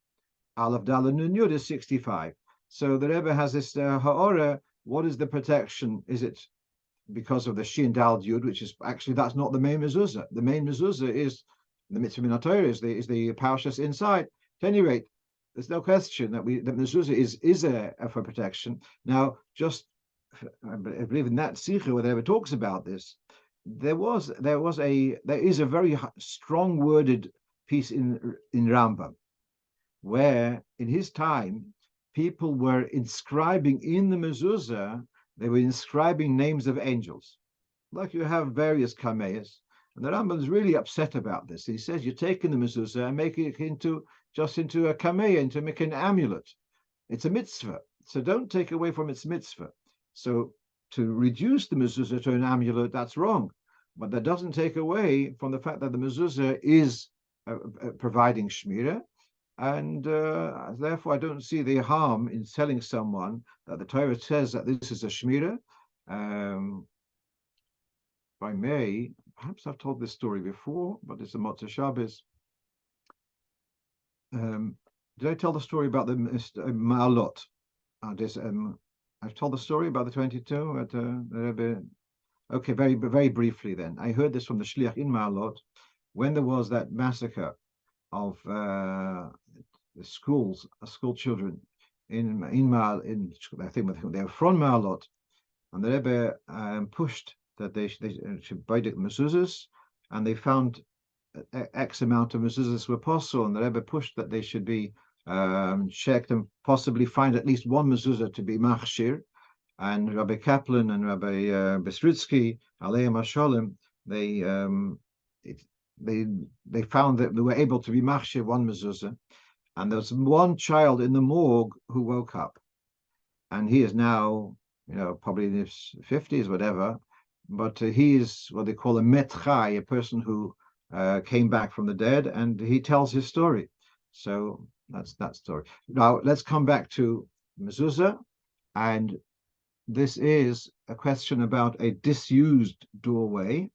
Aleph Daled Nun Yud is 65. So the Rebbe has this ha'ora, what is the protection? Is it because of the Shin Daled Yud, which is actually, that's not the main mezuzah. The main mezuzah is the mitzvah min HaTorah, is the parashas inside. At any rate, there's no question that mezuzah is for protection. Now, just I believe in that sikha where Rebbe talks about this, there is a very strong worded piece in Rambam, where in his time people were inscribing in the mezuzah, they were inscribing names of angels, like you have various kameas. And the Rambam is really upset about this. He says you're taking the mezuzah and making it into a kameya, to make an amulet. It's a mitzvah, so don't take away from its mitzvah. So to reduce the mezuzah to an amulet, that's wrong. But that doesn't take away from the fact that the mezuzah is providing shmirah. And therefore, I don't see the harm in telling someone that the Torah says that this is a shmirah. If I may, perhaps I've told this story before, but it's a Motzei Shabbos. Did I tell the story about the Ma'alot? I've told the story about the 22 at the Rebbe. Okay, very briefly then. I heard this from the Shliach in Ma'alot when there was that massacre of the school children in I think they were from Ma'alot, and the Rebbe pushed that they should buy the mezuzahs, and they found X amount of mezuzahs were possible, and the Rebbe pushed that they should be checked and possibly find at least one mezuzah to be machshir. And Rabbi Kaplan and Rabbi Bestritsky, Aleim Hashalom, they found that they were able to be machshir one mezuzah, and there was one child in the morgue who woke up, and he is now, probably in his 50s, whatever, but he is what they call a met chai, a person who came back from the dead, and he tells his story. So that's that story. Now let's come back to mezuzah, and this is a question about a disused doorway.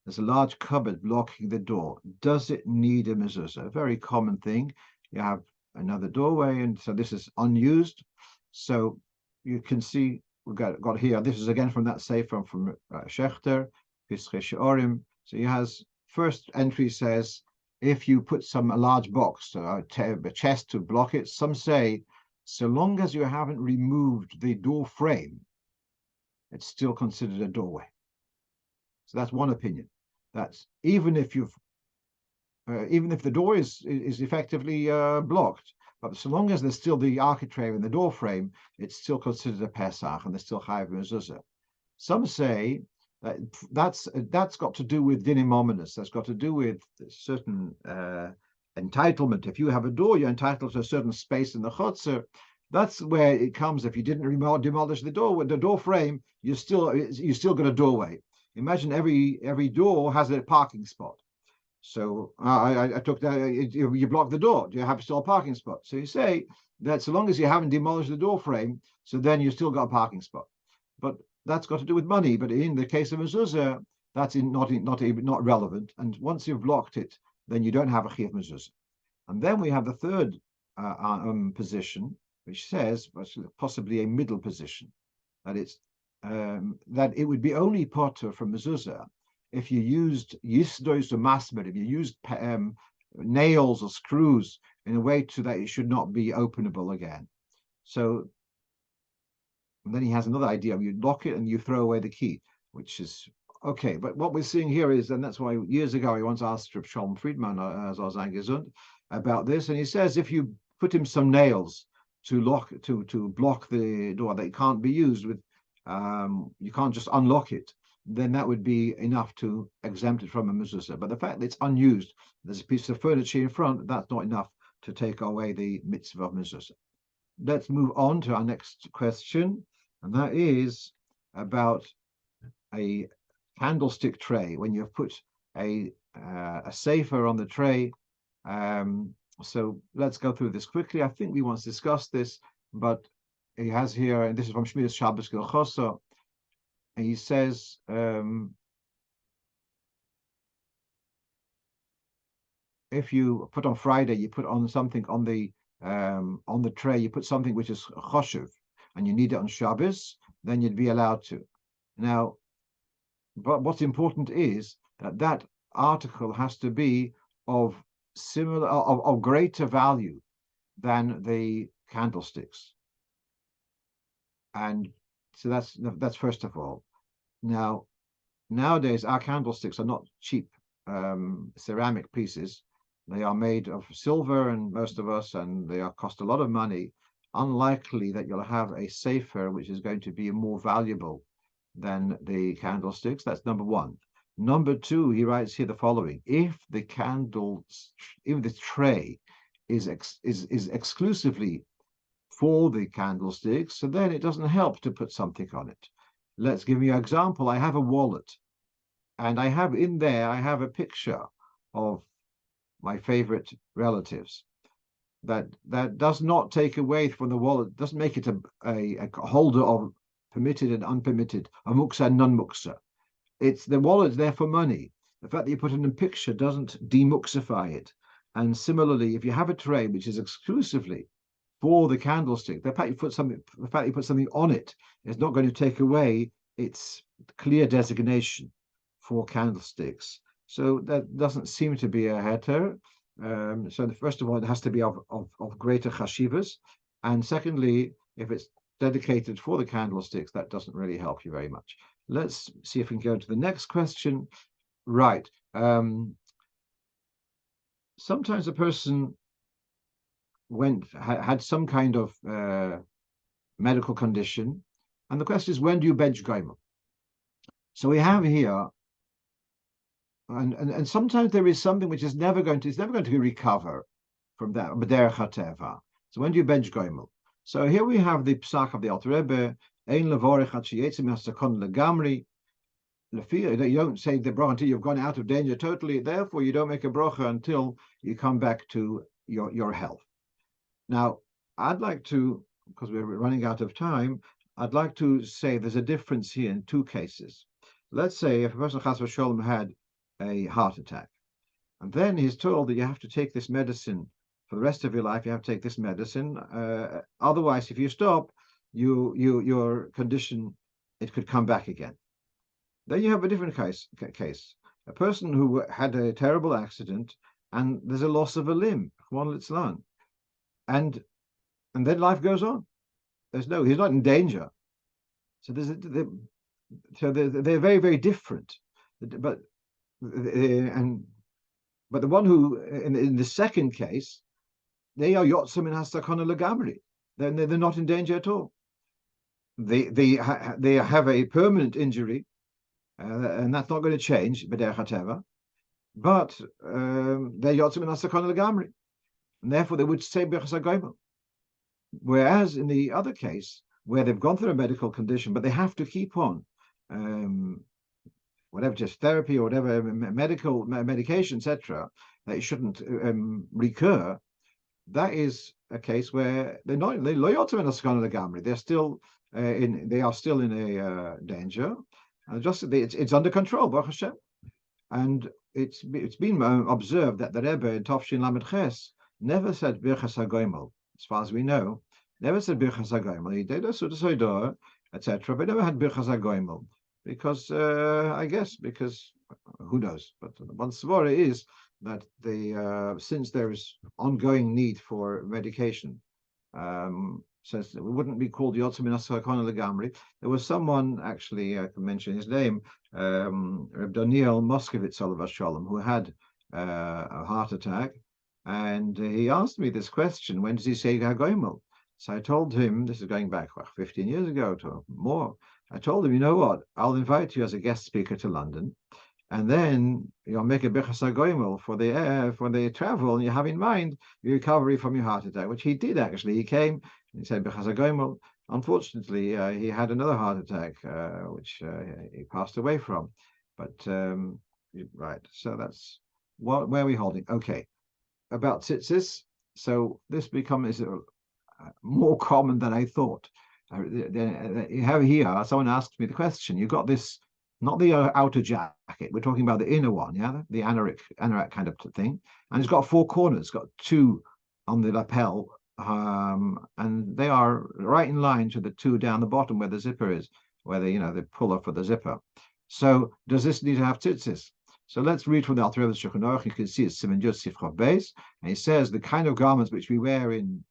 There's a large cupboard blocking the door. Does it need a mezuzah? A very common thing. You have another doorway, and so this is unused. So you can see we've got here. This is again from that sefer from Schechter, Pischei She'orim. So he has first entry says if you put a large box, a chest to block it. Some say so long as you haven't removed the door frame, it's still considered a doorway. So that's one opinion. That's even if the door is effectively blocked, but so long as there's still the architrave in the door frame, it's still considered a Pesach, and there's still chayav mezuzah. Some say that that's got to do with dinim ominous. That's got to do with certain entitlement. If you have a door, you're entitled to a certain space in the chotzer. That's where it comes. If you didn't demolish the door with the door frame, you still got a doorway. Imagine every door has a parking spot. So I took that. You block the door. Do you have still a parking spot? So you say that so long as you haven't demolished the door frame, so then you still got a parking spot. But that's got to do with money. But in the case of mezuzah, that's not relevant. And once you've blocked it, then you don't have a chiyuv mezuzah. And then we have the third position, which says possibly a middle position, that it's that it would be only potter from mezuzah if you used yisdos or masmer, if you used nails or screws in a way to that it should not be openable again. So and then he has another idea: you lock it and you throw away the key, which is okay. But what we're seeing here is, and that's why years ago I once asked Reb Shalom Friedman, as I was gesund, about this, and he says if you put him some nails to block the door that can't be used with, you can't just unlock it, then that would be enough to exempt it from a mezuzah. But the fact that it's unused, there's a piece of furniture in front, that's not enough to take away the mitzvah of mezuzah. Let's move on to our next question, and that is about a candlestick tray. When you've put a sefer on the tray, so let's go through this quickly. I think we once discussed this, but he has here, and this is from Shmiras Shabbos Gilchoso, and he says, if you put on Friday, you put on something on the tray, you put something which is choshev, and you need it on Shabbos, then you'd be allowed to. Now, but what's important is that that article has to be of greater value than the candlesticks. And so that's first of all. Now, nowadays our candlesticks are not cheap ceramic pieces. They are made of silver, and most of us, and they cost a lot of money. Unlikely that you'll have a sefer which is going to be more valuable than the candlesticks. That's number one. Number two, he writes here the following: if the tray is exclusively for the candlesticks, so then it doesn't help to put something on it. Let's give you an example. I have a wallet, and I have a picture of my favorite relatives. That does not take away from the wallet, doesn't make it a holder of permitted and unpermitted, a muksa and non-muksa. It's the wallet's there for money. The fact that you put in a picture doesn't demuxify it. And similarly, if you have a tray which is exclusively for the candlestick, the fact you put something on it is not going to take away its clear designation for candlesticks. So that doesn't seem to be a heter. So first of all, it has to be of greater chashivas, and secondly, if it's dedicated for the candlesticks, that doesn't really help you very much. Let's see if we can go to the next question. Right. Sometimes a person had some kind of medical condition, and the question is, when do you bench goimel? So we have here, and sometimes there is something which is never going to recover from that. So when do you bench goimel? So here we have the psak of the Alter Rebbe, Ein levorich at sheyetzim hasakon legamri. You don't say the bracha until you've gone out of danger totally. Therefore, you don't make a bracha until you come back to your health. Now, I'd like to, because we're running out of time, I'd like to say there's a difference here in two cases. Let's say if a person chas v'sholem had a heart attack, and then he's told that you have to take this medicine for the rest of your life. You have to take this medicine. Otherwise, if you stop, your condition, it could come back again. Then you have a different case. A person who had a terrible accident, and there's a loss of a limb, and then life goes on. He's not in danger. So they're very, very different. But the one who in the second case, they are yotzim in hasakona legamri. They're not in danger at all. They have a permanent injury, and that's not going to change. But they're yotzim in hasakona legamri, and therefore they would say b'chas hagoyim. Whereas in the other case, where they've gone through a medical condition, but they have to keep on whatever, just therapy or whatever, medication, etc., that it shouldn't recur. That is a case where they're still in a danger. It's under control, Baruch Hashem. And it's been observed that the Rebbe in Tafshin Lamed Ches never said Birchas HaGoimel, as far as we know, never said Birchas HaGoimel. He did a Suda Soidor, etc., but never had Birchas HaGoimel. Because who knows? But one svara is that since there is ongoing need for medication, says it wouldn't be called Yotzim Min Hasakona Legamri. There was someone, actually, I can mention his name, Reb Daniel Moskowitz Olav Shalom, who had a heart attack, And he asked me this question: when does he say Gagoimel? So I told him, this is going back 15 years ago to more. I told him, you know what? I'll invite you as a guest speaker to London, and then you'll make a Birchas HaGoimel for the travel, and you have in mind your recovery from your heart attack, which he did actually. He came and he said Birchas HaGoimel. Unfortunately, he had another heart attack, which he passed away from. But right, so that's where are we holding? Okay, about tzitzis. So this becomes more common than I thought. You have here, someone asked me the question. You got this, not the outer jacket. We're talking about the inner one, yeah, the anorak kind of thing, and it's got four corners. It's got two on the lapel, and they are right in line to the two down the bottom where the zipper is, where the puller for the zipper. So does this need to have tzitzis? So let's read from the Alter Rebbe's Shulchan Aruch. You can see it's Siman Yud Sifchav Beis, and he says the kind of garments which we wear in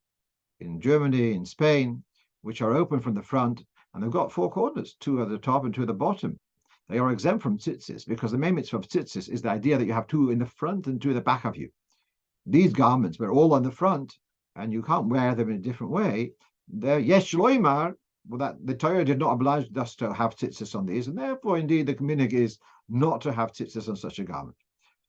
Germany, in Spain, which are open from the front, and they've got four corners, two at the top and two at the bottom. They are exempt from tzitzis because the main mitzvah of tzitzis is the idea that you have two in the front and two at the back of you. These garments were all on the front, and you can't wear them in a different way. They're yesh loimar, well, that the Torah did not oblige us to have tzitzis on these, and therefore, indeed, the minhag is not to have tzitzis on such a garment.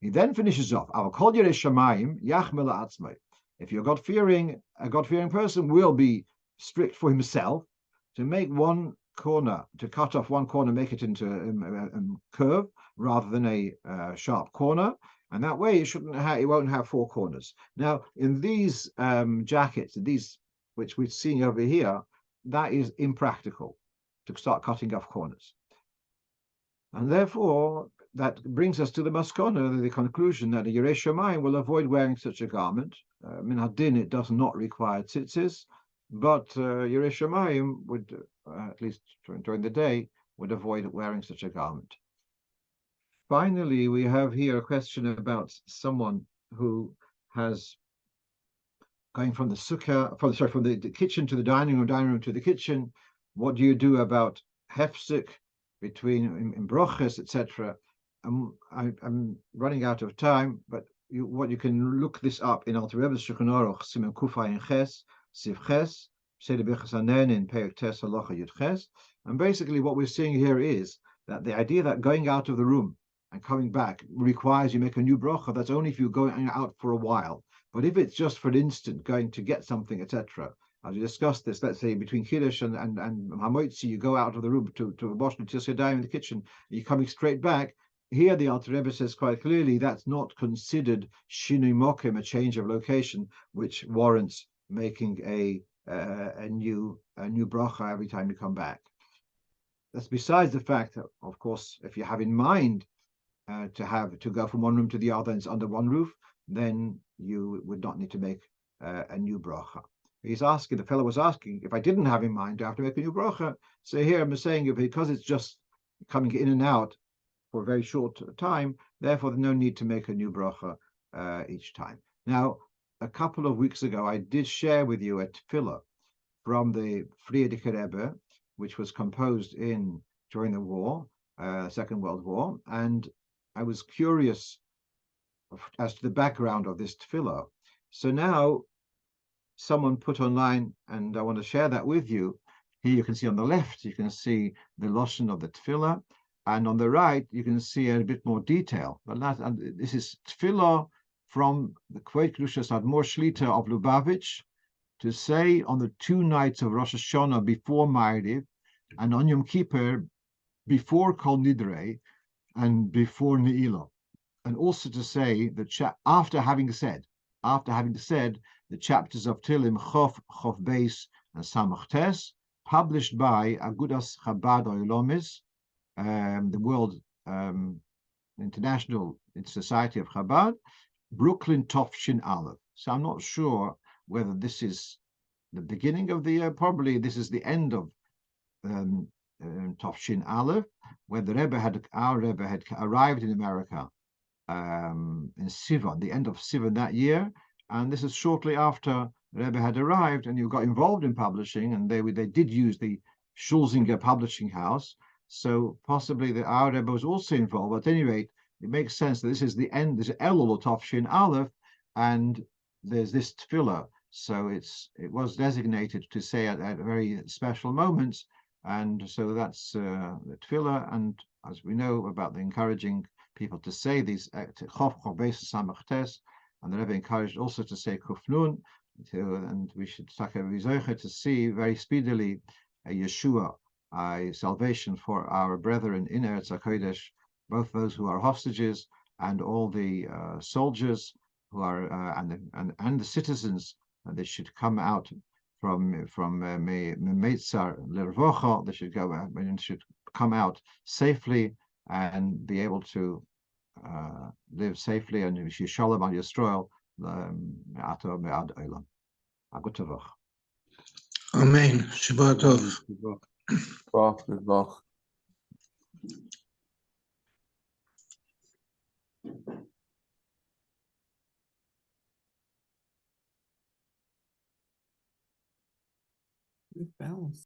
He then finishes off, I'll call you shamayim yachmel atzmai. If you're a God-fearing person will be strict for himself to make one corner, to cut off one corner, make it into a curve rather than a sharp corner, and that way it won't have four corners. Now, in these jackets, these which we've seen over here, that is impractical to start cutting off corners, and therefore that brings us to the maskana, the conclusion that a Yirei Shamayim will avoid wearing such a garment. Min hadin, it does not require tzitzis, but Yirei Shamayim would, at least during the day, would avoid wearing such a garment. Finally, we have here a question about someone who has going from the sukkah, from the kitchen to the dining room to the kitchen. What do you do about hefsek between in broches, etc.? I'm running out of time, but what you can look this up in Alter Rebbe's Shulchan Aruch, Siman Kufay in Ches, Siv Ches, Seder Birchas Hanen in Perek Tes Halacha Yud Ches, and basically what we're seeing here is that the idea that going out of the room and coming back requires you make a new bracha. That's only if you're going out for a while. But if it's just for an instant going to get something, etc., as we discussed this, let's say between Kiddush and Hamoitzi, you go out of the room to wash the Yadayim in the kitchen, you're coming straight back. Here, the Alter Rebbe says quite clearly that's not considered shinui mokim, a change of location, which warrants making a new bracha every time you come back. That's besides the fact that, of course, if you have in mind to go from one room to the other and it's under one roof, then you would not need to make a new bracha. The fellow was asking, if I didn't have in mind, do I have to make a new bracha? So here I'm saying, because it's just coming in and out for a very short time, therefore there's no need to make a new bracha each time. Now, a couple of weeks ago, I did share with you a tefillah from the Friedrich Rebbe, which was composed during the war, Second World War, and I was curious as to the background of this tefillah. So now someone put online, and I want to share that with you. Here you can see on the left, you can see the lashon of the tefillah, and on the right, you can see a bit more detail. And this is tefillah from the Kveit Kedushas Admor Shlita of Lubavitch to say on the 2 nights of Rosh Hashanah before Ma'ariv and on Yom Kippur before Kol Nidrei and before Ne'ilah. And also to say that after having said the chapters of Tilim Chof, Chof Beis, and Samach Tes, published by Agudas Chabad Oilomis, the World International Society of Chabad, Brooklyn Tofshin Aleph. So I'm not sure whether this is the beginning of the year. Probably this is the end of Tofshin Aleph, where our Rebbe had arrived in America in Sivan, the end of Sivan that year, and this is shortly after Rebbe had arrived, and you got involved in publishing, and they did use the Schulzinger publishing house, so possibly our Rebbe was also involved. But at any rate, it makes sense that this is the end. This is Elul Tofshin Aleph, and there's this tefillah, so it was designated to say at very special moments, and so that's the tefillah. And as we know about the encouraging people to say these chof beis samachtes, and the Rebbe encouraged also to say kufnun, and we should to see very speedily a Yeshua, a salvation for our brethren in Eretz HaKodesh, both those who are hostages and all the soldiers who are and the citizens. They should come out from Meitzar Lervocha. They should go and should come out safely and be able to live safely, and Shalom al Yisrael Ato Me'ad Olam. Agutavach. Amen. Shabbat Tov. Balance.